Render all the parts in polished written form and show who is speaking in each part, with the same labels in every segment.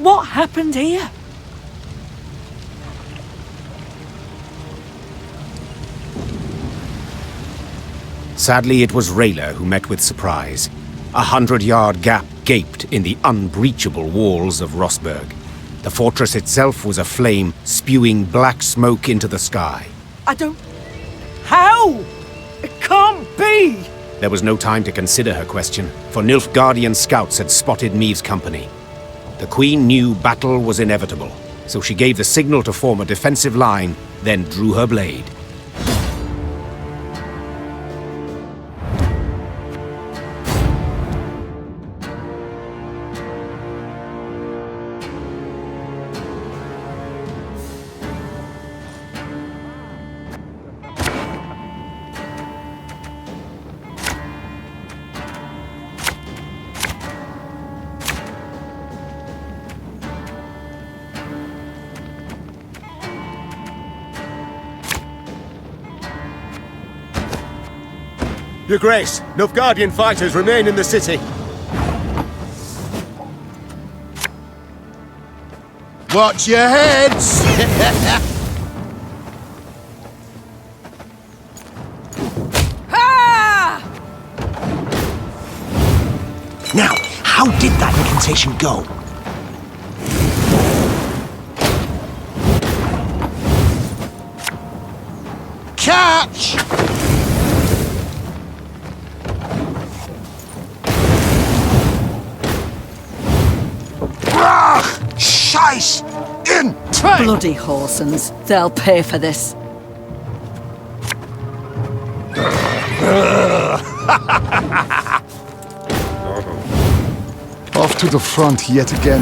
Speaker 1: What happened here?
Speaker 2: Sadly, it was Rayla who met with surprise. 100-yard gap gaped in the unbreachable walls of Rosberg. The fortress itself was aflame, spewing black smoke into the sky.
Speaker 1: I don't... How? It can't be!
Speaker 2: There was no time to consider her question, for Nilfgaardian scouts had spotted Meave's company. The Queen knew battle was inevitable, so she gave the signal to form a defensive line, then drew her blade.
Speaker 3: Your Grace, Nilfgaardian fighters remain in the city.
Speaker 4: Watch your heads!
Speaker 5: Now, how did that incantation go?
Speaker 4: Catch! Scheiß! In train!
Speaker 1: Bloody Horsens. They'll pay for this.
Speaker 6: Off to the front yet again.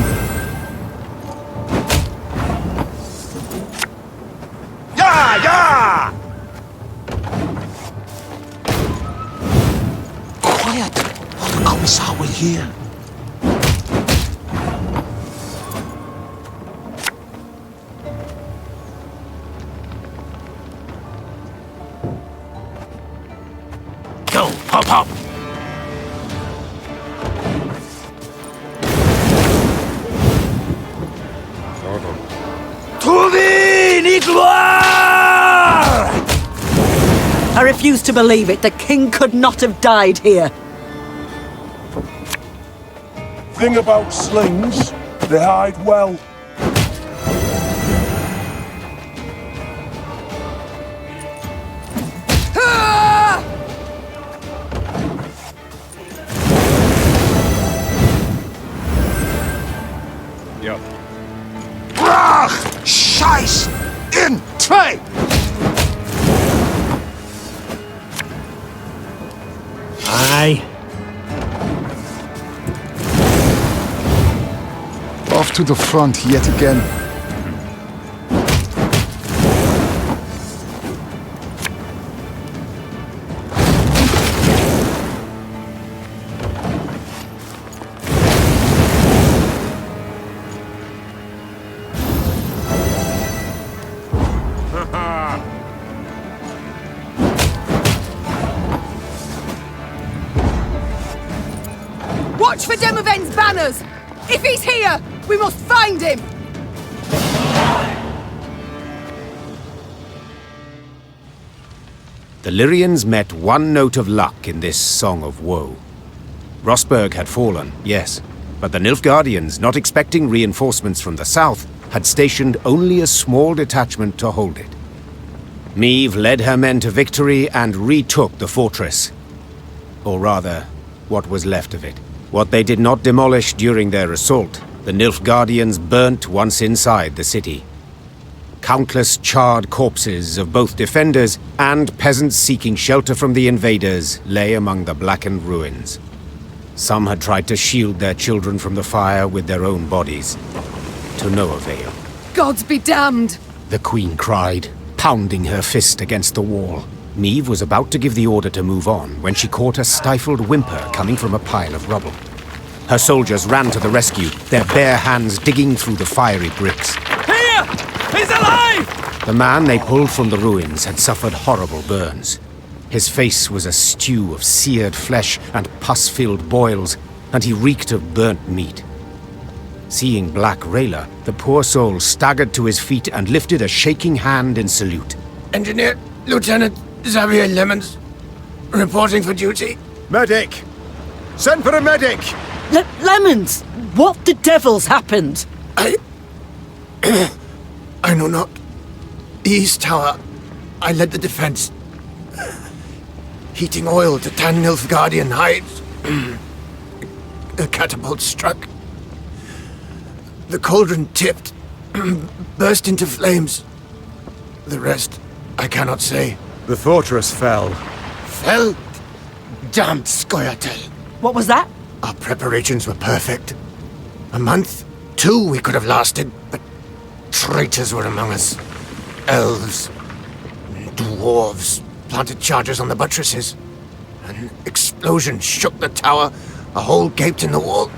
Speaker 4: Ja, ja! Quiet! The Kommissar will hear. Go, hop, hop!
Speaker 1: I refuse to believe it. The king could not have died here.
Speaker 7: Thing about slings, they hide well.
Speaker 4: Brach! Scheiß! In train!
Speaker 5: Aye.
Speaker 6: Off to the front yet again.
Speaker 8: Watch for Demoven's banners! If he's here, we must find him!
Speaker 2: The Lyrians met one note of luck in this song of woe. Rosberg had fallen, yes, but the Nilfgaardians, not expecting reinforcements from the south, had stationed only a small detachment to hold it. Meave led her men to victory and retook the fortress. Or rather, what was left of it. What they did not demolish during their assault, the Nilfgaardians burnt once inside the city. Countless charred corpses of both defenders and peasants seeking shelter from the invaders lay among the blackened ruins. Some had tried to shield their children from the fire with their own bodies, to no avail.
Speaker 8: Gods be damned!
Speaker 2: The Queen cried, pounding her fist against the wall. Meave was about to give the order to move on when she caught a stifled whimper coming from a pile of rubble. Her soldiers ran to the rescue, their bare hands digging through the fiery bricks.
Speaker 1: Here! He's alive!
Speaker 2: The man they pulled from the ruins had suffered horrible burns. His face was a stew of seared flesh and pus-filled boils, and he reeked of burnt meat. Seeing Black Rayla, the poor soul staggered to his feet and lifted a shaking hand in salute.
Speaker 4: Engineer Lieutenant Xavier Lemons, reporting for duty.
Speaker 3: Medic! Send for a medic!
Speaker 1: Lemons! What the devil's happened?
Speaker 4: I know not. The East Tower, I led the defense. Heating oil to tan Nilfgaardian hides. A catapult struck. The cauldron tipped, burst into flames. The rest, I cannot say.
Speaker 3: The fortress fell.
Speaker 4: Fell? Damned Scoia'tael.
Speaker 1: What was that?
Speaker 4: Our preparations were perfect. A month, 2 we could have lasted, but traitors were among us. Elves, dwarves planted charges on the buttresses. An explosion shook the tower, a hole gaped in the wall.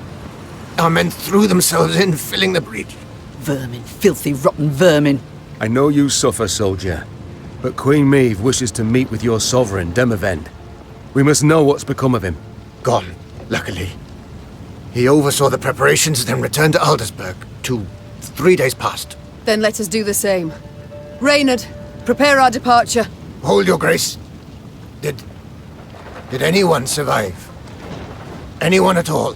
Speaker 4: Our men threw themselves in, filling the breach.
Speaker 1: Vermin, filthy, rotten vermin.
Speaker 3: I know you suffer, soldier, but Queen Maeve wishes to meet with your sovereign, Demavend. We must know what's become of him.
Speaker 4: Gone, luckily. He oversaw the preparations, then returned to Aldersburg. 3 days past.
Speaker 8: Then let us do the same. Reynard, prepare our departure.
Speaker 4: Hold your grace. Did anyone survive? Anyone at all?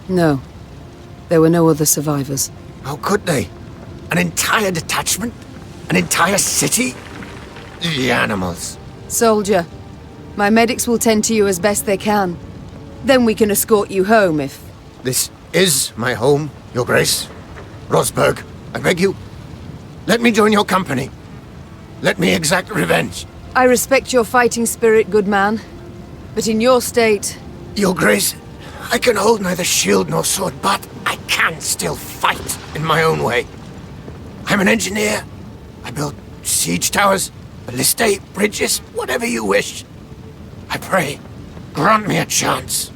Speaker 8: No. There were no other survivors.
Speaker 4: How could they? An entire detachment? An entire city? The animals.
Speaker 8: Soldier, my medics will tend to you as best they can. Then we can escort you home if...
Speaker 4: This is my home, your grace. Rosberg, I beg you. Let me join your company. Let me exact revenge.
Speaker 8: I respect your fighting spirit, good man. But in your state...
Speaker 4: Your grace, I can hold neither shield nor sword, but I can still fight in my own way. I'm an engineer. I build siege towers, ballistae, bridges, whatever you wish. I pray, grant me a chance.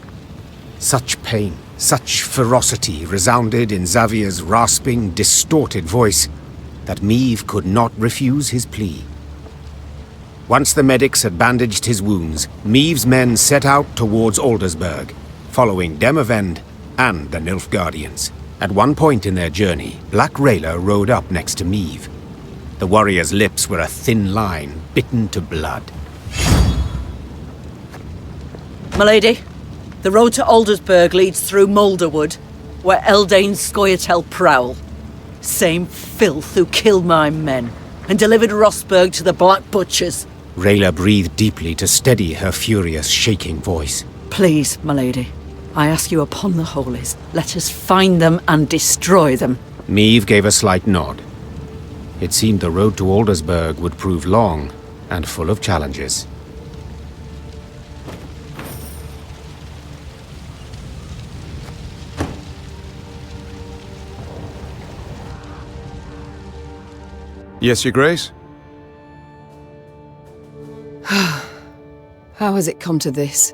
Speaker 2: Such pain, such ferocity resounded in Xavier's rasping, distorted voice that Maeve could not refuse his plea. Once the medics had bandaged his wounds, Maeve's men set out towards Aldersburg, following Demavend and the Nilfgaardians. At one point in their journey, Black Rayla rode up next to Maeve. The warrior's lips were a thin line, bitten to blood.
Speaker 1: Milady, the road to Aldersburg leads through Moulderwood, where Eldain's Scoia'tael prowl. Same filth who killed my men and delivered Rosberg to the Black Butchers.
Speaker 2: Rayla breathed deeply to steady her furious, shaking voice.
Speaker 1: Please, milady, I ask you upon the holies, let us find them and destroy them.
Speaker 2: Maeve gave a slight nod. It seemed the road to Aldersburg would prove long and full of challenges.
Speaker 3: Yes, your grace?
Speaker 8: How has it come to this?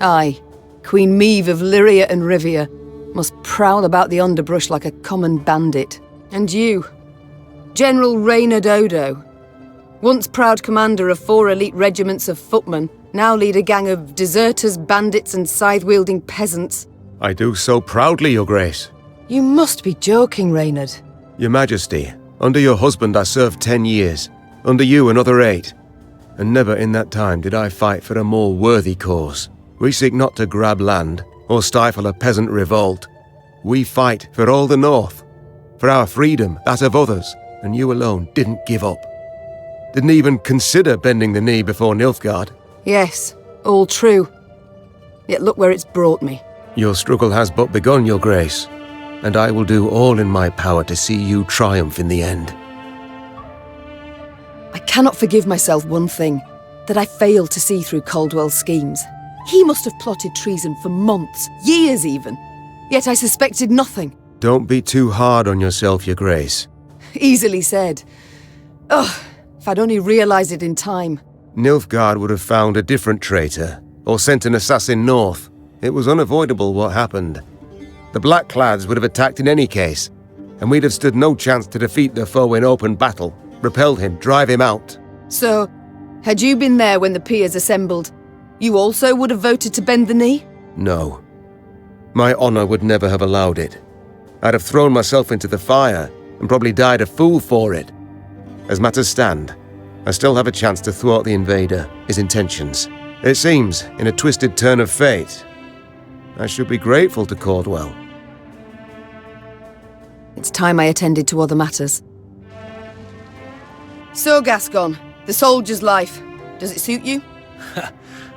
Speaker 8: I, Queen Maeve of Lyria and Rivia, must prowl about the underbrush like a common bandit. And you, General Reynard Odo, once proud commander of 4 elite regiments of footmen, now lead a gang of deserters, bandits and scythe-wielding peasants.
Speaker 3: I do so proudly, your grace.
Speaker 8: You must be joking, Reynard.
Speaker 3: Your majesty, under your husband I served 10 years, under you another 8. And never in that time did I fight for a more worthy cause. We seek not to grab land, or stifle a peasant revolt. We fight for all the North, for our freedom, that of others, and you alone didn't give up. Didn't even consider bending the knee before Nilfgaard.
Speaker 8: Yes, all true. Yet look where it's brought me.
Speaker 3: Your struggle has but begun, your grace, and I will do all in my power to see you triumph in the end.
Speaker 8: I cannot forgive myself one thing, that I failed to see through Caldwell's schemes. He must have plotted treason for months, years even. Yet I suspected nothing.
Speaker 3: Don't be too hard on yourself, your grace.
Speaker 8: Easily said. Ugh, if I'd only realized it in time.
Speaker 3: Nilfgaard would have found a different traitor, or sent an assassin north. It was unavoidable what happened. The Blackclads would have attacked in any case, and we'd have stood no chance to defeat the foe in open battle, repel him, drive him out.
Speaker 8: So, had you been there when the peers assembled, you also would have voted to bend the knee?
Speaker 3: No. My honor would never have allowed it. I'd have thrown myself into the fire and probably died a fool for it. As matters stand, I still have a chance to thwart the invader, his intentions. It seems, in a twisted turn of fate, I should be grateful to Caldwell.
Speaker 8: It's time I attended to other matters. So, Gascon, the soldier's life. Does it suit you?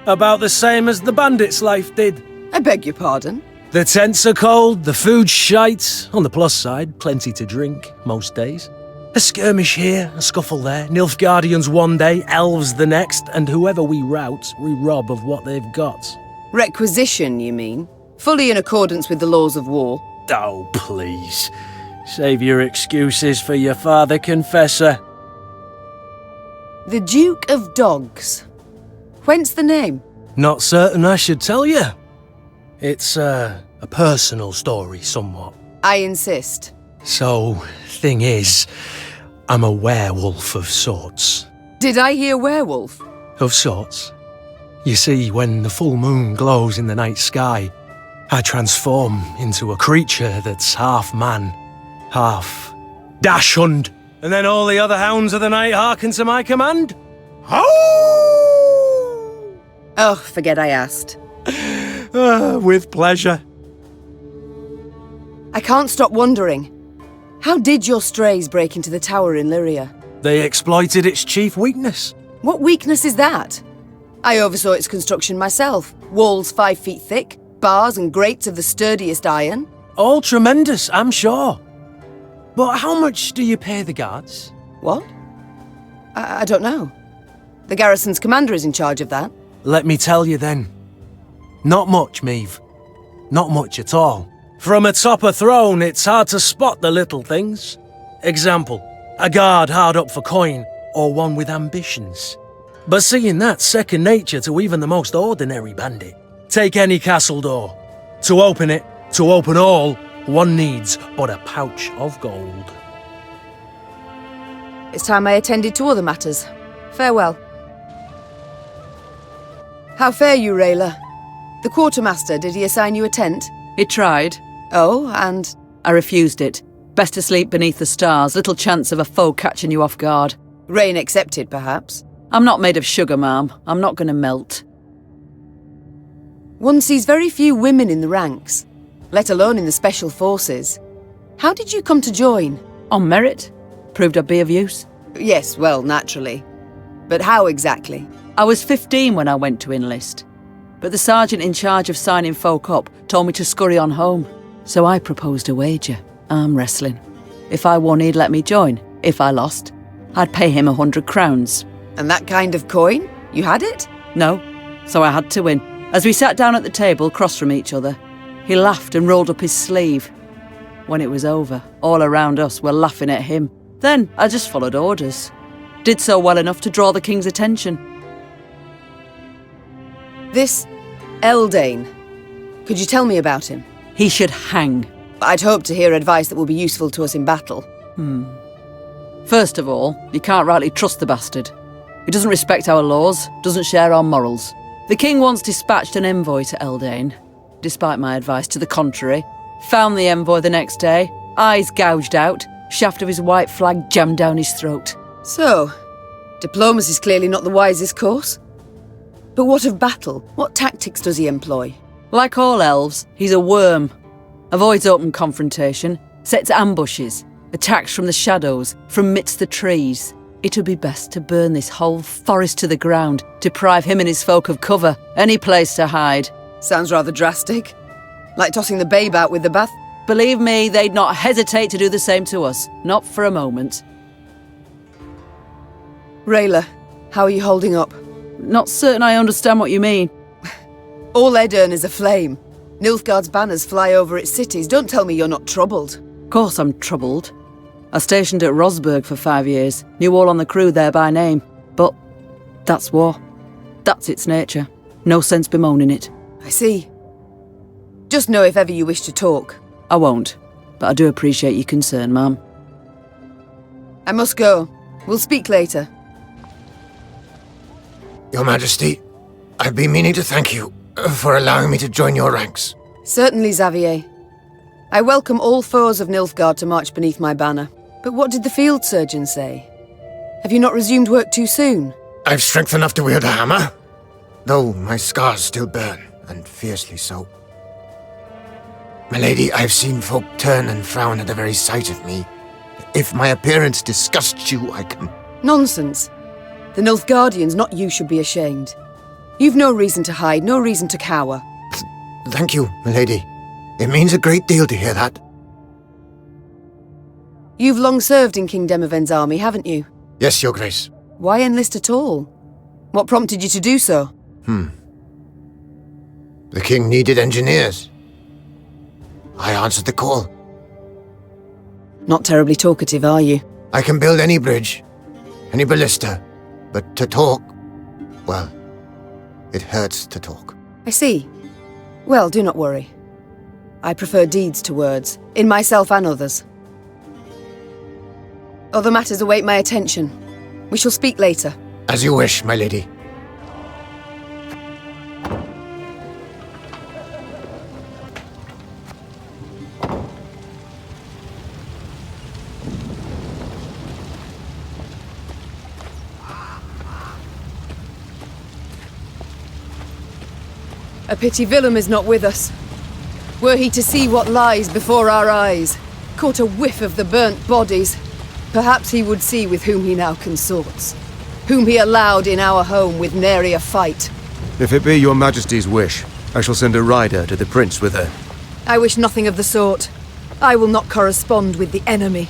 Speaker 9: About the same as the bandit's life did.
Speaker 8: I beg your pardon?
Speaker 9: The tents are cold, the food's shite. On the plus side, plenty to drink, most days. A skirmish here, a scuffle there, Nilfgaardians one day, elves the next, and whoever we rout, we rob of what they've got.
Speaker 8: Requisition, you mean? Fully in accordance with the laws of war.
Speaker 9: Oh, please. Save your excuses for your father confessor.
Speaker 8: The Duke of Dogs. Whence the name?
Speaker 9: Not certain I should tell you. It's a personal story, somewhat.
Speaker 8: I insist.
Speaker 9: So, thing is, I'm a werewolf of sorts.
Speaker 8: Did I hear werewolf?
Speaker 9: Of sorts. You see, when the full moon glows in the night sky, I transform into a creature that's half man, half dachshund, and then all the other hounds of the night hearken to my command.
Speaker 8: Oh, forget I asked.
Speaker 9: With pleasure.
Speaker 8: I can't stop wondering. How did your strays break into the tower in Lyria?
Speaker 9: They exploited its chief weakness.
Speaker 8: What weakness is that? I oversaw its construction myself. Walls 5 feet thick, bars and grates of the sturdiest iron.
Speaker 9: All tremendous, I'm sure. But how much do you pay the guards?
Speaker 8: What? I don't know. The garrison's commander is in charge of that.
Speaker 9: Let me tell you then. Not much, Meave. Not much at all. From atop a throne, it's hard to spot the little things. Example, a guard hard up for coin, or one with ambitions. But seeing that's second nature to even the most ordinary bandit. Take any castle door. To open it, to open all, one needs but a pouch of gold.
Speaker 8: It's time I attended to other matters. Farewell. How fare you, Rayla? The quartermaster, did he assign you a tent?
Speaker 1: He tried.
Speaker 8: Oh, and?
Speaker 1: I refused it. Best to sleep beneath the stars, little chance of a foe catching you off guard.
Speaker 8: Rain accepted, perhaps?
Speaker 1: I'm not made of sugar, ma'am. I'm not going to melt.
Speaker 8: One sees very few women in the ranks, let alone in the special forces. How did you come to join?
Speaker 1: On merit. Proved I'd be of use.
Speaker 8: Yes, well, naturally. But how exactly?
Speaker 1: I was 15 when I went to enlist. But the sergeant in charge of signing folk up told me to scurry on home. So I proposed a wager, arm wrestling. If I won, he'd let me join. If I lost, I'd pay him 100 crowns.
Speaker 8: And that kind of coin? You had it?
Speaker 1: No, so I had to win. As we sat down at the table, across from each other, he laughed and rolled up his sleeve. When it was over, all around us were laughing at him. Then I just followed orders. Did so well enough to draw the king's attention.
Speaker 8: This Eldain. Could you tell me about him?
Speaker 1: He should hang.
Speaker 8: I'd hope to hear advice that will be useful to us in battle.
Speaker 1: First of all, you can't rightly trust the bastard. He doesn't respect our laws, doesn't share our morals. The king once dispatched an envoy to Eldain, despite my advice to the contrary. Found the envoy the next day, eyes gouged out, shaft of his white flag jammed down his throat.
Speaker 8: So, diplomacy's clearly not the wisest course. But what of battle? What tactics does he employ?
Speaker 1: Like all elves, he's a worm. Avoids open confrontation, sets ambushes, attacks from the shadows, from midst the trees. It would be best to burn this whole forest to the ground, deprive him and his folk of cover, any place to hide.
Speaker 8: Sounds rather drastic. Like tossing the babe out with the bath.
Speaker 1: Believe me, they'd not hesitate to do the same to us. Not for a moment.
Speaker 8: Rayla, how are you holding up?
Speaker 1: Not certain I understand what you mean.
Speaker 8: All Aedirn is aflame. Nilfgaard's banners fly over its cities. Don't tell me you're not troubled.
Speaker 1: Of course I'm troubled. I stationed at Rosberg for 5 years. Knew all on the crew there by name. But that's war. That's its nature. No sense bemoaning it.
Speaker 8: I see. Just know if ever you wish to talk.
Speaker 1: I won't. But I do appreciate your concern, ma'am.
Speaker 8: I must go. We'll speak later.
Speaker 4: Your Majesty, I've been meaning to thank you for allowing me to join your ranks.
Speaker 8: Certainly, Xavier. I welcome all foes of Nilfgaard to march beneath my banner. But what did the field surgeon say? Have you not resumed work too soon?
Speaker 4: I've strength enough to wield a hammer, though my scars still burn, and fiercely so. My lady, I've seen folk turn and frown at the very sight of me. If my appearance disgusts you, I can...
Speaker 8: Nonsense. The Nilfgaardians, not you, should be ashamed. You've no reason to hide, no reason to cower.
Speaker 4: Thank you, my lady. It means a great deal to hear that.
Speaker 8: You've long served in King Demoven's army, haven't you?
Speaker 4: Yes, Your Grace.
Speaker 8: Why enlist at all? What prompted you to do so?
Speaker 4: The king needed engineers. I answered the call.
Speaker 8: Not terribly talkative, are you?
Speaker 4: I can build any bridge, any ballista, but to talk, well, it hurts to talk.
Speaker 8: I see. Well, do not worry. I prefer deeds to words, in myself and others. Other matters await my attention. We shall speak later.
Speaker 4: As you wish, my lady.
Speaker 8: A pity Willem is not with us. Were he to see what lies before our eyes, caught a whiff of the burnt bodies, perhaps he would see with whom he now consorts, whom he allowed in our home with nary a fight.
Speaker 3: If it be your majesty's wish, I shall send a rider to the prince with her.
Speaker 8: I wish nothing of the sort. I will not correspond with the enemy.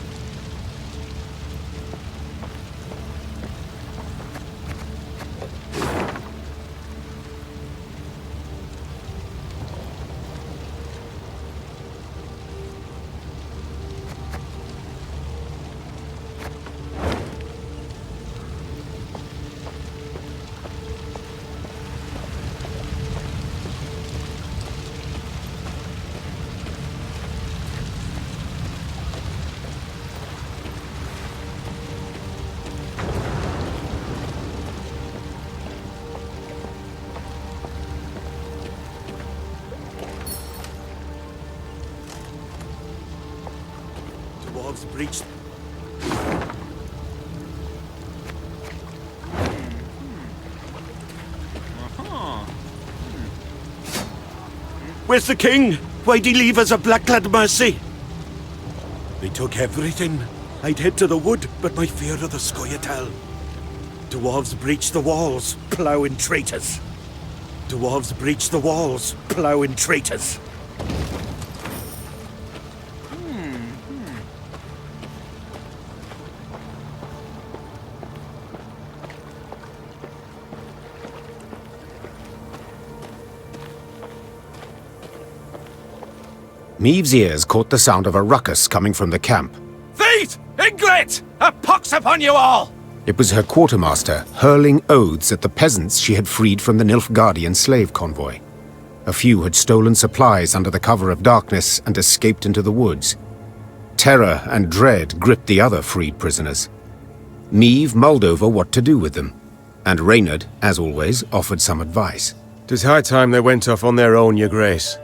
Speaker 7: Breached. Where's the king? Why'd he leave us a black-clad mercy? They took everything. I'd head to the wood, but my fear of the Scoia'tael. Dwarves breached the walls, ploughing traitors. Dwarves breached the walls, ploughing traitors.
Speaker 2: Meave's ears caught the sound of a ruckus coming from the camp.
Speaker 7: Feet! Inglet! A pox upon you all!
Speaker 2: It was her quartermaster hurling oaths at the peasants she had freed from the Nilfgaardian slave convoy. A few had stolen supplies under the cover of darkness and escaped into the woods. Terror and dread gripped the other freed prisoners. Meave mulled over what to do with them, and Reynard, as always, offered some advice.
Speaker 3: 'Tis high time they went off on their own, your grace.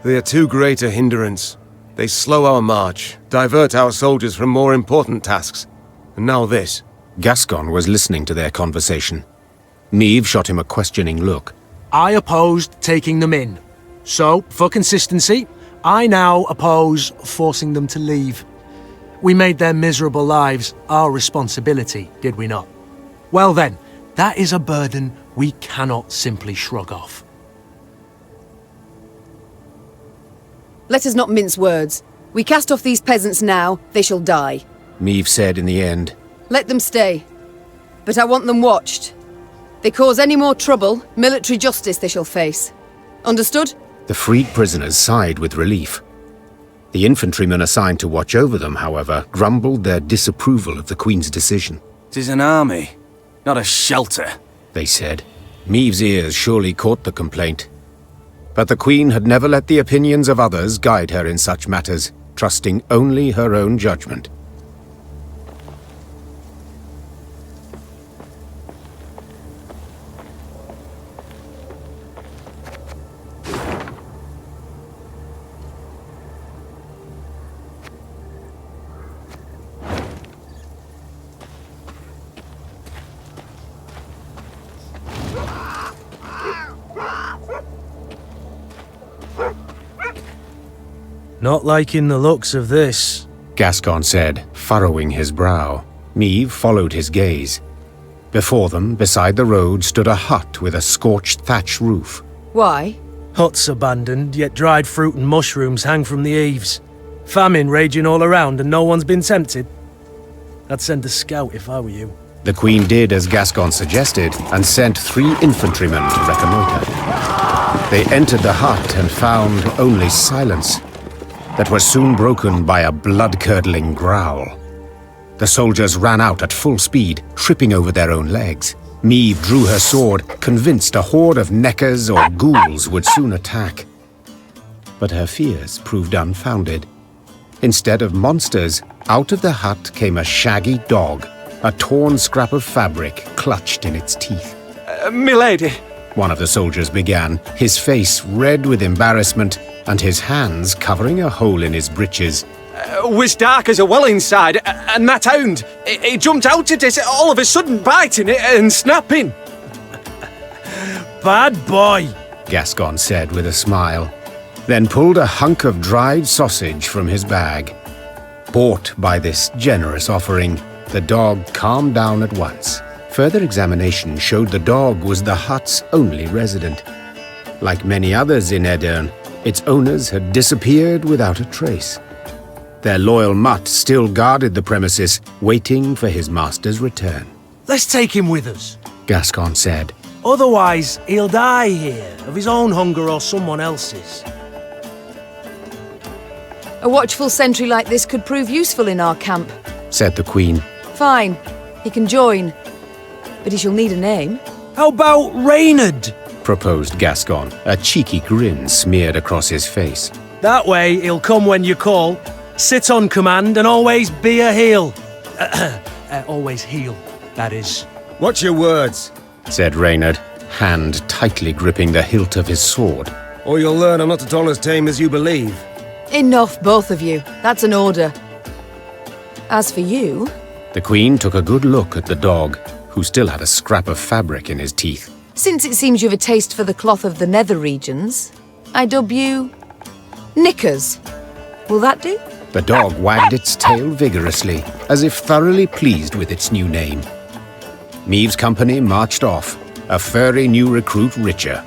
Speaker 3: They are too great a hindrance. They slow our march, divert our soldiers from more important tasks. And now this.
Speaker 2: Gascon was listening to their conversation. Meave shot him a questioning look.
Speaker 9: I opposed taking them in. So, for consistency, I now oppose forcing them to leave. We made their miserable lives our responsibility, did we not? Well then, that is a burden we cannot simply shrug off.
Speaker 8: Let us not mince words. We cast off these peasants now, they shall die.
Speaker 2: Meave said in the end.
Speaker 8: Let them stay. But I want them watched. They cause any more trouble, military justice they shall face. Understood?
Speaker 2: The freed prisoners sighed with relief. The infantrymen assigned to watch over them, however, grumbled their disapproval of the Queen's decision.
Speaker 10: "'Tis an army, not a shelter,"
Speaker 2: they said. Meave's ears surely caught the complaint. But the Queen had never let the opinions of others guide her in such matters, trusting only her own judgment.
Speaker 9: Not liking the looks of this.
Speaker 2: Gascon said, furrowing his brow. Meve followed his gaze. Before them, beside the road, stood a hut with a scorched thatch roof.
Speaker 8: Why?
Speaker 9: Hut's abandoned, yet dried fruit and mushrooms hang from the eaves. Famine raging all around and no one's been tempted. I'd send a scout if I were you.
Speaker 2: The Queen did as Gascon suggested and sent 3 infantrymen to reconnoiter. They entered the hut and found only silence that was soon broken by a blood-curdling growl. The soldiers ran out at full speed, tripping over their own legs. Meve drew her sword, convinced a horde of neckers or ghouls would soon attack. But her fears proved unfounded. Instead of monsters, out of the hut came a shaggy dog, a torn scrap of fabric clutched in its teeth.
Speaker 10: Milady!
Speaker 2: One of the soldiers began, his face red with embarrassment and his hands covering a hole in his breeches.
Speaker 10: Was dark as a well inside, and that hound, it jumped out at us all of a sudden, biting it and snapping.
Speaker 9: Bad boy,
Speaker 2: Gascon said with a smile, then pulled a hunk of dried sausage from his bag. Bought by this generous offering, the dog calmed down at once. Further examination showed the dog was the hut's only resident. Like many others in Aedirn, its owners had disappeared without a trace. Their loyal mutt still guarded the premises, waiting for his master's return.
Speaker 9: Let's take him with us.
Speaker 2: Gascon said.
Speaker 9: Otherwise, he'll die here, of his own hunger or someone else's.
Speaker 8: A watchful sentry like this could prove useful in our camp.
Speaker 2: Said the Queen.
Speaker 8: Fine, he can join. But he shall need a name.
Speaker 9: How about Reynard?
Speaker 2: Proposed Gascon, a cheeky grin smeared across his face.
Speaker 9: That way, he'll come when you call, sit on command, and always be a heel. Always heel, that is.
Speaker 3: Watch your words,
Speaker 2: said Reynard, hand tightly gripping the hilt of his sword.
Speaker 3: or you'll learn I'm not at all as tame as you believe.
Speaker 8: Enough, both of you. That's an order. As for you...
Speaker 2: The Queen took a good look at the dog, who still had a scrap of fabric in his teeth.
Speaker 8: Since it seems you've a taste for the cloth of the nether regions, I dub you... Knickers. Will that do?
Speaker 2: The dog wagged its tail vigorously, as if thoroughly pleased with its new name. Meve's company marched off, a furry new recruit richer.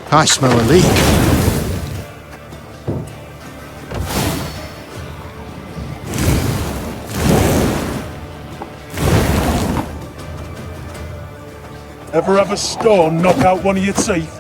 Speaker 6: I smell a leak.
Speaker 7: Ever have a stone knock out one of your teeth?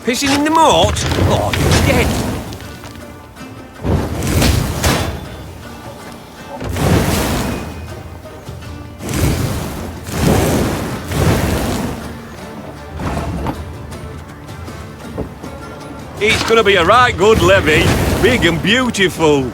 Speaker 10: Pissing in the moat? Oh, he's dead. It's gonna be a right good levy, big and beautiful.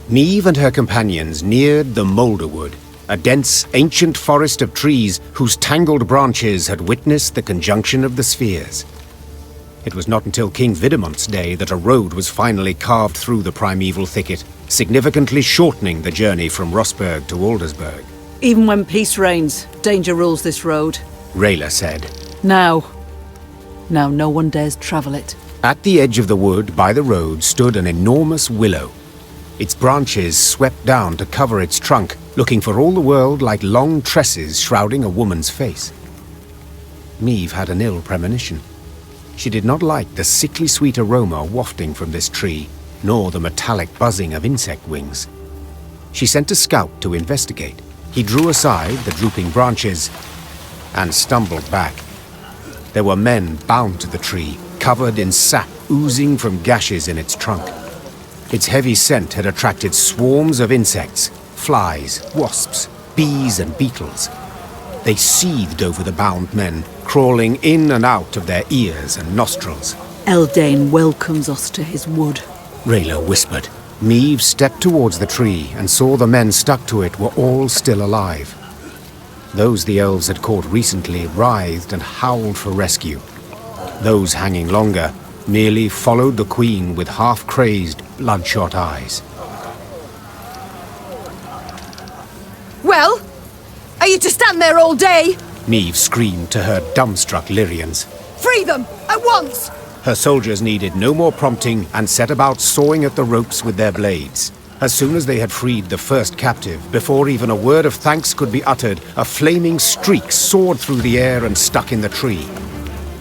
Speaker 2: Niamh and her companions neared the Moulderwood, a dense, ancient forest of trees whose tangled branches had witnessed the conjunction of the spheres. It was not until King Vidamont's day that a road was finally carved through the primeval thicket, significantly shortening the journey from Rosberg to Aldersburg.
Speaker 1: Even when peace reigns, danger rules this road.
Speaker 2: Rayla said.
Speaker 1: Now no one dares travel it.
Speaker 2: At the edge of the wood by the road stood an enormous willow. Its branches swept down to cover its trunk, looking for all the world like long tresses shrouding a woman's face. Niamh had an ill premonition. She did not like the sickly sweet aroma wafting from this tree, nor the metallic buzzing of insect wings. She sent a scout to investigate. He drew aside the drooping branches and stumbled back. There were men bound to the tree, covered in sap oozing from gashes in its trunk. Its heavy scent had attracted swarms of insects, flies, wasps, bees and beetles. They seethed over the bound men, crawling in and out of their ears and nostrils.
Speaker 1: Eldain welcomes us to his wood,
Speaker 2: Rayla whispered. Niamh stepped towards the tree and saw the men stuck to it were all still alive. Those the elves had caught recently writhed and howled for rescue. Those hanging longer merely followed the queen with half-crazed, bloodshot eyes.
Speaker 8: Well, are you to stand there all day?
Speaker 2: Niamh screamed to her dumbstruck Lyrians.
Speaker 8: Free them, at once!
Speaker 2: Her soldiers needed no more prompting and set about sawing at the ropes with their blades. As soon as they had freed the first captive, before even a word of thanks could be uttered, a flaming streak soared through the air and stuck in the tree.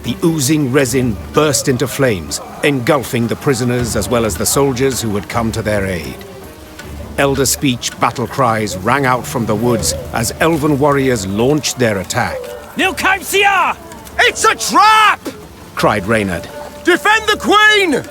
Speaker 2: The oozing resin burst into flames, engulfing the prisoners as well as the soldiers who had come to their aid. Elder speech battle cries rang out from the woods as elven warriors launched their attack.
Speaker 10: Nilkaimsia! It's a trap!
Speaker 2: Cried Reynard.
Speaker 10: Defend the Queen!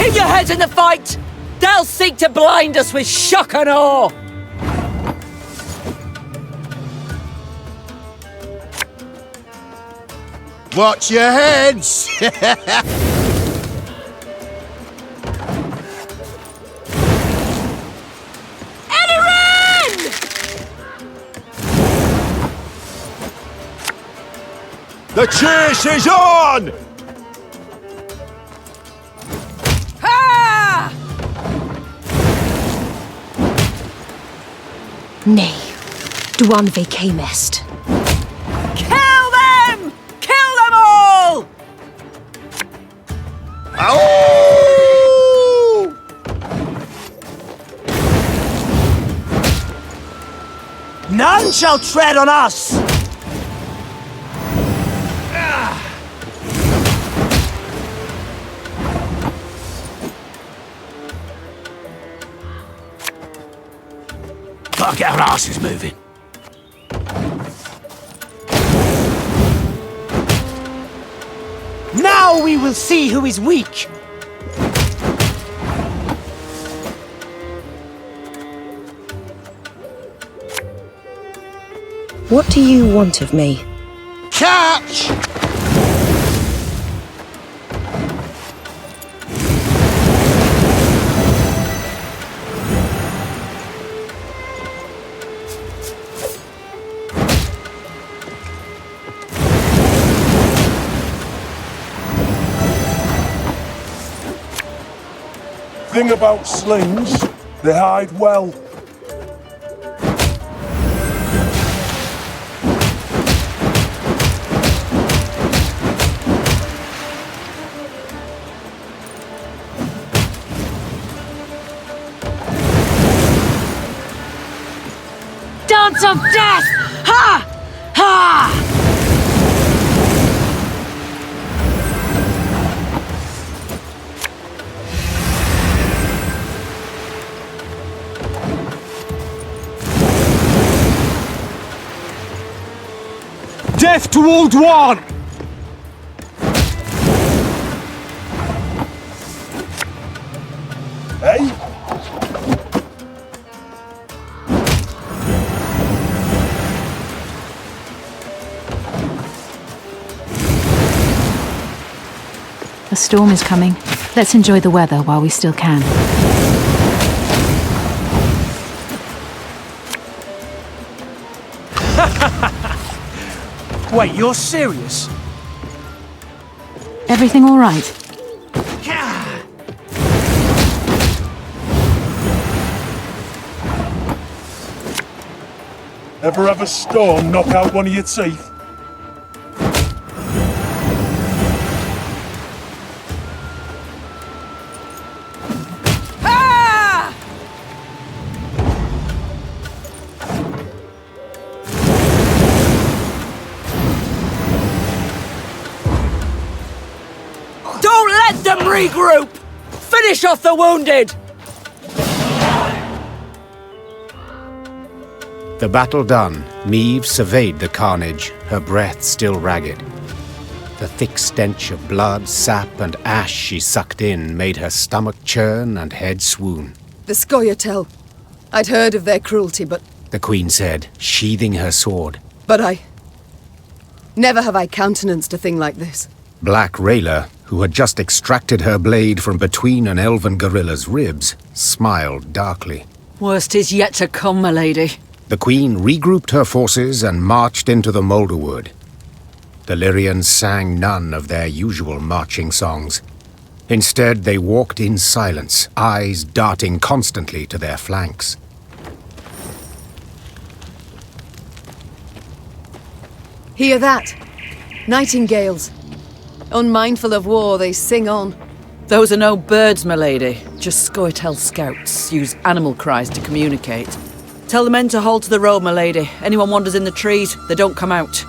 Speaker 1: keep your heads in the fight! They'll seek to blind us with shock and awe!
Speaker 4: Watch your heads!
Speaker 8: Aedirn!
Speaker 7: The chase is on!
Speaker 8: Ha!
Speaker 11: Nay, Dwan Végigjátszás.
Speaker 1: Kill them! Kill them all!
Speaker 4: Ow!
Speaker 5: None shall tread on us!
Speaker 4: Gotta get our asses moving.
Speaker 5: Now we will see who is weak!
Speaker 11: What do you want of me?
Speaker 4: Catch!
Speaker 7: Thing about slings, they hide well.
Speaker 8: Dance of death! Ha! Ha!
Speaker 6: Death to Old One! Hey?
Speaker 12: A storm is coming. Let's enjoy the weather while we still can.
Speaker 9: Wait, you're serious?
Speaker 12: Everything all right?
Speaker 6: Ever have a storm knock out one of your teeth?
Speaker 1: Don't let them regroup! Finish off the wounded!
Speaker 2: The battle done, Meve surveyed the carnage, her breath still ragged. The thick stench of blood, sap, and ash she sucked in made her stomach churn and head swoon.
Speaker 8: The Scoia'tael. I'd heard of their cruelty, but
Speaker 2: The Queen said, sheathing her sword.
Speaker 8: never have I countenanced a thing like this.
Speaker 2: Black Rayla, who had just extracted her blade from between an elven gorilla's ribs, smiled darkly.
Speaker 1: Worst is yet to come, my lady.
Speaker 2: The Queen regrouped her forces and marched into the Moulderwood. The Lyrians sang none of their usual marching songs. Instead, they walked in silence, eyes darting constantly to their flanks.
Speaker 8: Hear that? Nightingales. Unmindful of war, they sing on.
Speaker 1: Those are no birds, my lady. Just Scoia'tael scouts use animal cries to communicate. Tell the men to hold to the road, my lady. Anyone wanders in the trees, they don't come out.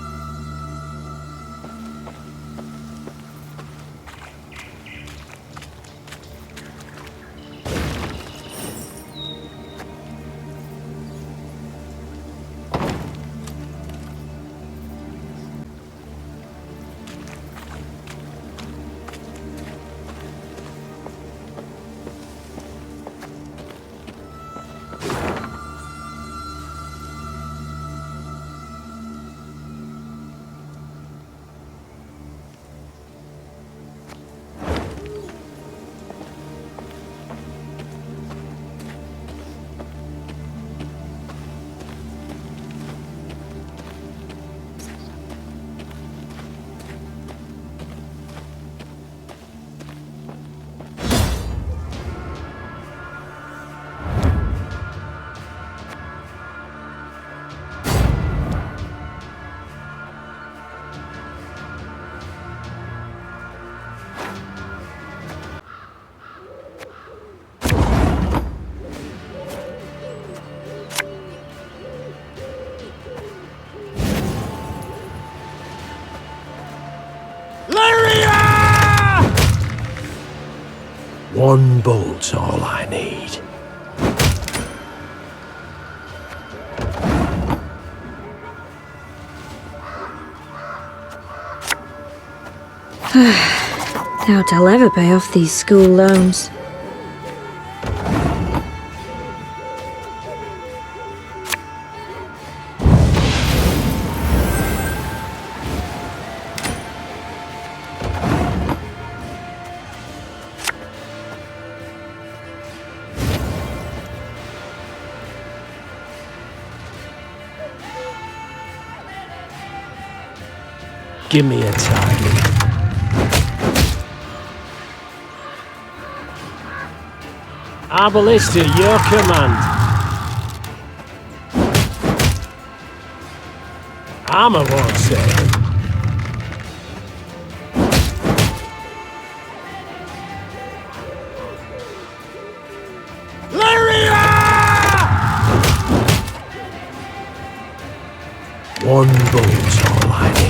Speaker 5: One bolt's all I need.
Speaker 11: Doubt I'll ever pay off these school loans.
Speaker 5: Give me a target. Arbalist at your command. Armor won't save. One bolt's all I need.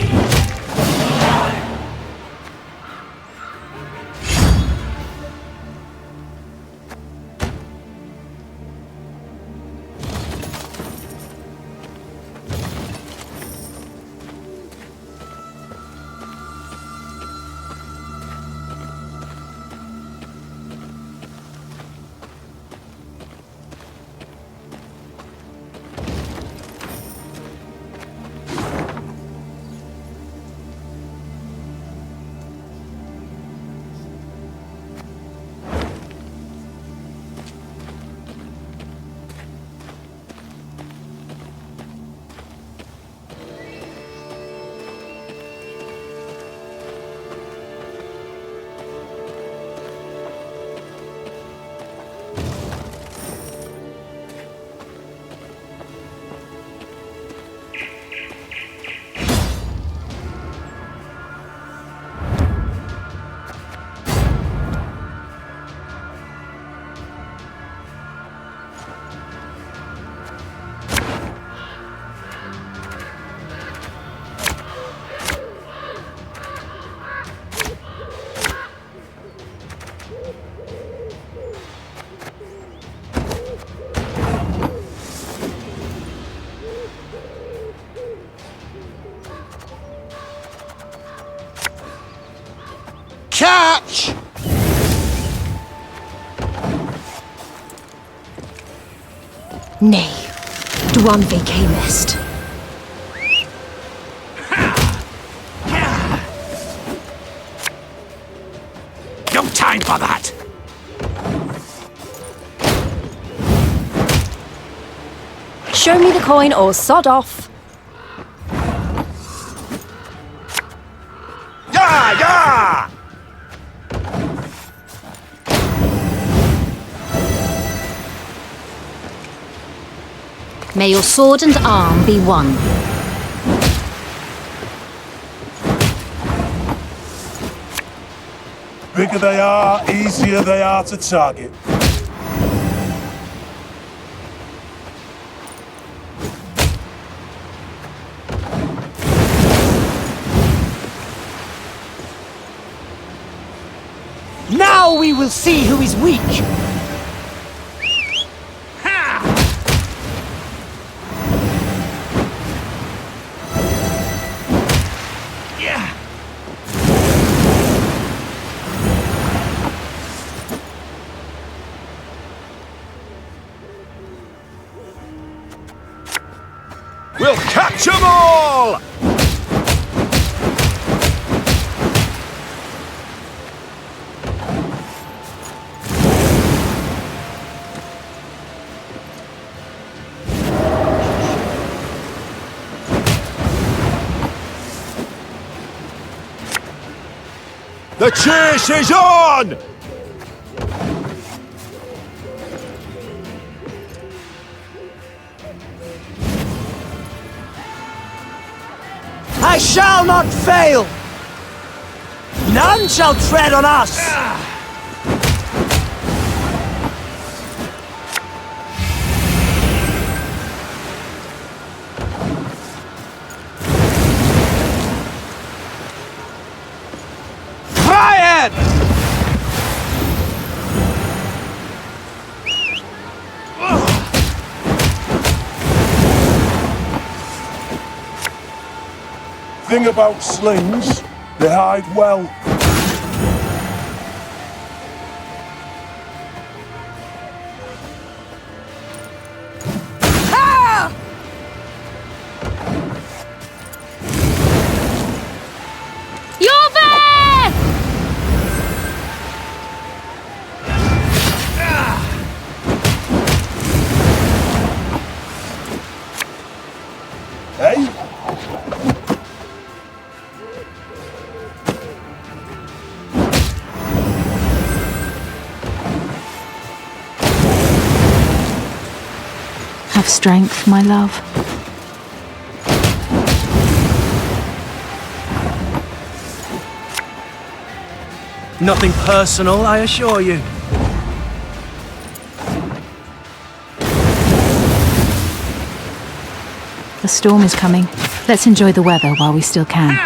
Speaker 11: Nay, Dwan vi camest.
Speaker 5: No time for that!
Speaker 11: Show me the coin or sod off.
Speaker 5: Yeah, yeah!
Speaker 13: May your sword and arm be one.
Speaker 6: Bigger they are, easier they are to target.
Speaker 5: Now we will see who is weak!
Speaker 7: We'll catch 'em all! The chase is on!
Speaker 5: I shall not fail! None shall tread on us!
Speaker 10: Try it!
Speaker 6: Thing about slings, they hide well.
Speaker 13: You're there!
Speaker 6: Hey?
Speaker 12: Have strength, my love.
Speaker 9: Nothing personal, I assure you.
Speaker 12: The storm is coming. Let's enjoy the weather while we still can.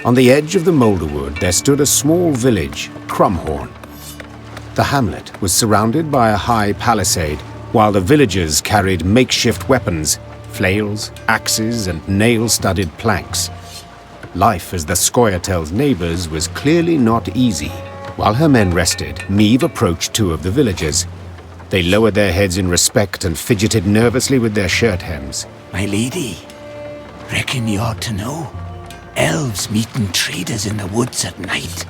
Speaker 2: On the edge of the Moulderwood there stood a small village, Crumhorn. The hamlet was surrounded by a high palisade, while the villagers carried makeshift weapons, flails, axes, and nail-studded planks. Life as the Scoia'tael's neighbors was clearly not easy. While her men rested, Meve approached two of the villagers. They lowered their heads in respect and fidgeted nervously with their shirt hems.
Speaker 5: My lady, reckon you ought to know. Elves meeting traders in the woods at night.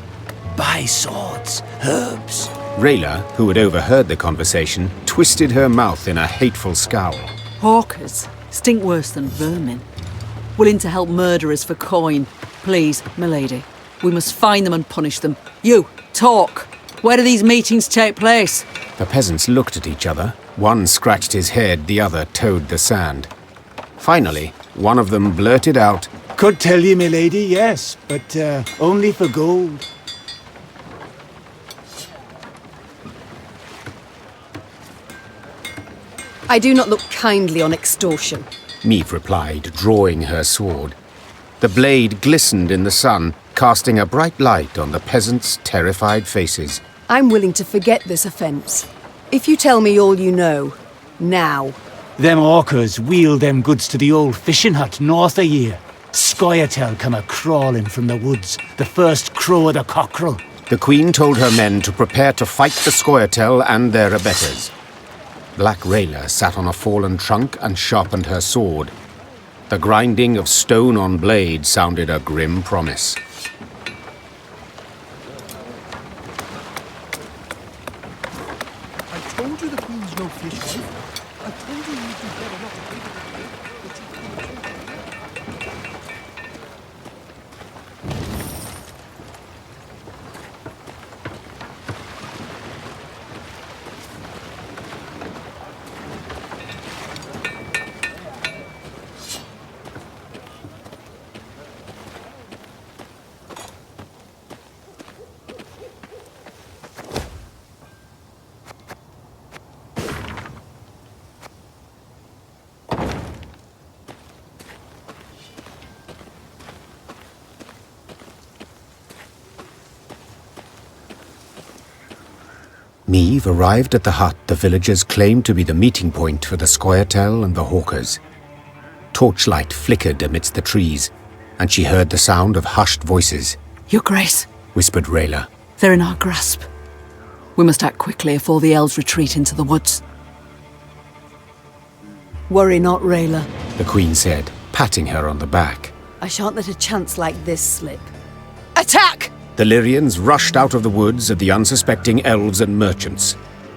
Speaker 5: Buy swords, herbs.
Speaker 2: Rayla, who had overheard the conversation, twisted her mouth in a hateful scowl.
Speaker 1: Hawkers stink worse than vermin. Willing to help murderers for coin. Please, milady, we must find them and punish them. You, talk. Where do these meetings take place?
Speaker 2: The peasants looked at each other. One scratched his head, the other toed the sand. Finally, one of them blurted out,
Speaker 5: Could tell you, my lady, yes, but only for gold.
Speaker 8: I do not look kindly on extortion.
Speaker 2: Meve replied, drawing her sword. The blade glistened in the sun, casting a bright light on the peasants' terrified faces.
Speaker 8: I'm willing to forget this offence. If you tell me all you know, now.
Speaker 5: Them orcas wheel them goods to the old fishing hut north of here. Scoia'tael come a-crawling from the woods, the first crow of the cockerel.
Speaker 2: The queen told her men to prepare to fight the Scoia'tael and their abettors. Black Rayla sat on a fallen trunk and sharpened her sword. The grinding of stone on blade sounded a grim promise.
Speaker 6: I told you the queen's no fish wife. I told you you'd be better not to think about it.
Speaker 2: Meve arrived at the hut the villagers claimed to be the meeting point for the Scoia'tael and the Hawkers. Torchlight flickered amidst the trees, and she heard the sound of hushed voices.
Speaker 1: Your Grace,
Speaker 2: Whispered Rayla.
Speaker 1: they're in our grasp. We must act quickly before the elves retreat into the woods.
Speaker 8: Worry not, Rayla.
Speaker 2: The queen said, patting her on the back.
Speaker 8: I shan't let a chance like this slip. Attack!
Speaker 2: The Lyrians rushed out of the woods at the unsuspecting elves and merchants.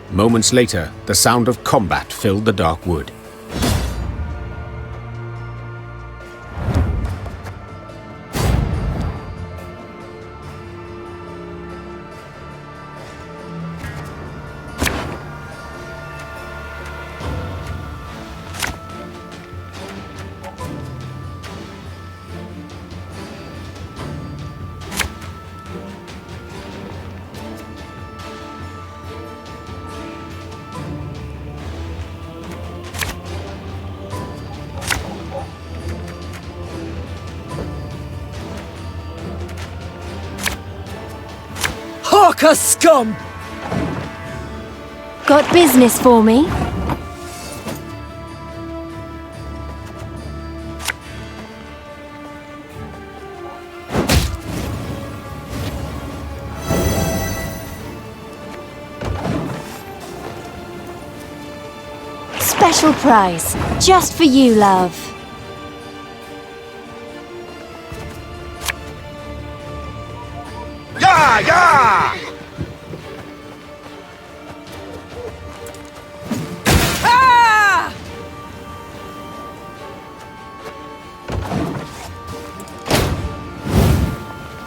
Speaker 2: Moments later, the sound of combat filled the dark wood.
Speaker 1: Hawker scum!
Speaker 14: Got business for me? Special price, just for you, love.
Speaker 7: Yeah, yeah!
Speaker 1: Ah!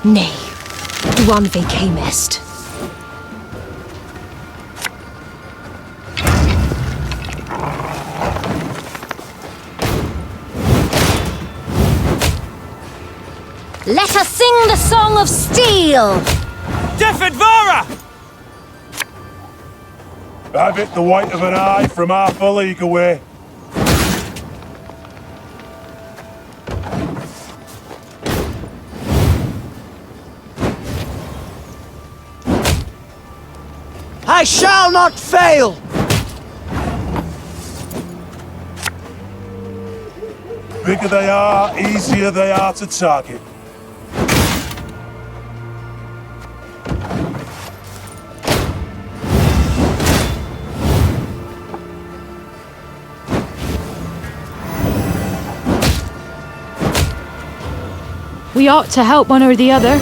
Speaker 14: Nay, one thing camest.
Speaker 13: Let us sing the song of steel!
Speaker 9: Defadvara!
Speaker 6: Have it the white of an eye from half a league away.
Speaker 5: I shall not fail!
Speaker 6: Bigger they are, easier they are to target.
Speaker 12: We ought to help one or the other.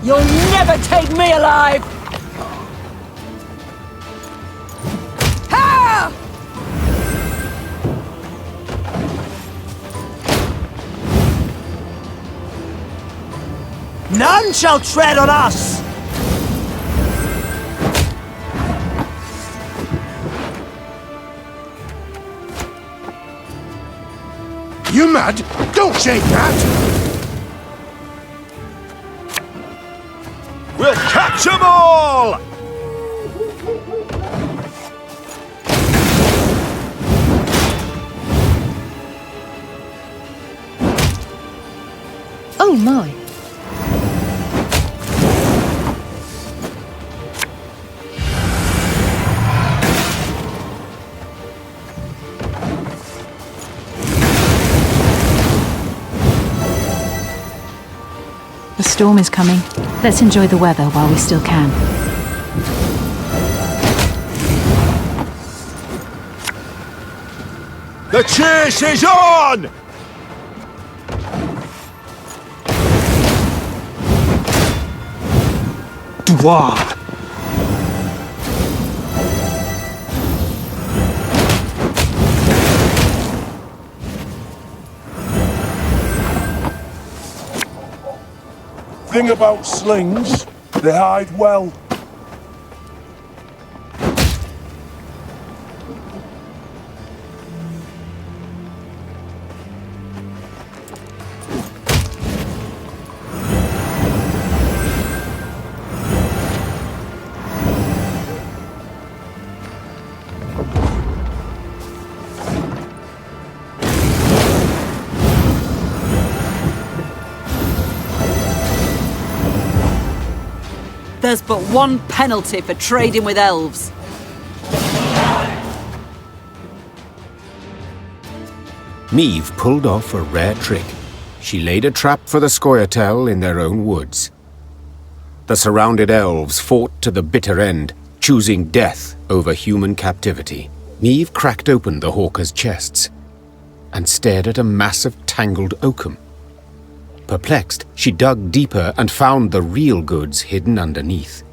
Speaker 1: You'll never take me alive! Ha!
Speaker 9: None shall tread on us!
Speaker 4: You mad? Don't shake that!
Speaker 7: We'll catch 'em all!
Speaker 14: Oh my.
Speaker 12: The storm is coming. Let's enjoy the weather while we still can.
Speaker 7: The chase is on!
Speaker 9: Dwarf!
Speaker 7: Thing about slings, they hide well.
Speaker 1: There's but one penalty for trading with elves.
Speaker 2: Meve pulled off a rare trick. She laid a trap for the Scoia'tael in their own woods. The surrounded elves fought to the bitter end, choosing death over human captivity. Meve cracked open the hawkers' chests and stared at a mass of tangled oakum. Perplexed, she dug deeper and found the real goods hidden underneath.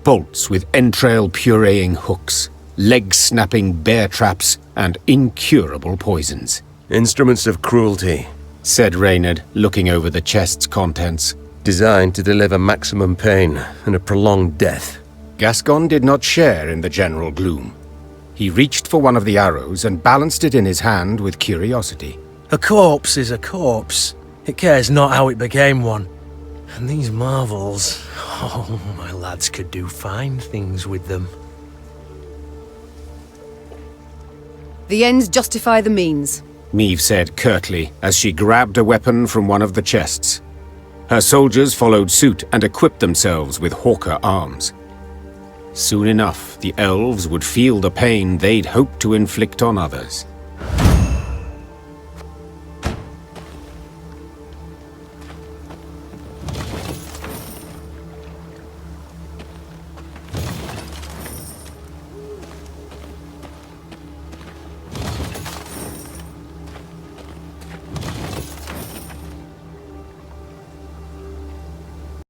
Speaker 2: Bolts with entrail-pureeing hooks, leg-snapping bear traps, and incurable poisons.
Speaker 3: Instruments of cruelty,
Speaker 2: said Reynard, looking over the chest's contents.
Speaker 3: Designed to deliver maximum pain and a prolonged death.
Speaker 2: Gascon did not share in the general gloom. He reached for one of the arrows and balanced it in his hand with curiosity.
Speaker 9: A corpse is a corpse. It cares not how it became one. And these marvels, oh, my lads could do fine things with them.
Speaker 8: The ends justify the means,
Speaker 2: Meve said curtly as she grabbed a weapon from one of the chests. Her soldiers followed suit and equipped themselves with hawker arms. Soon enough, the elves would feel the pain they'd hoped to inflict on others.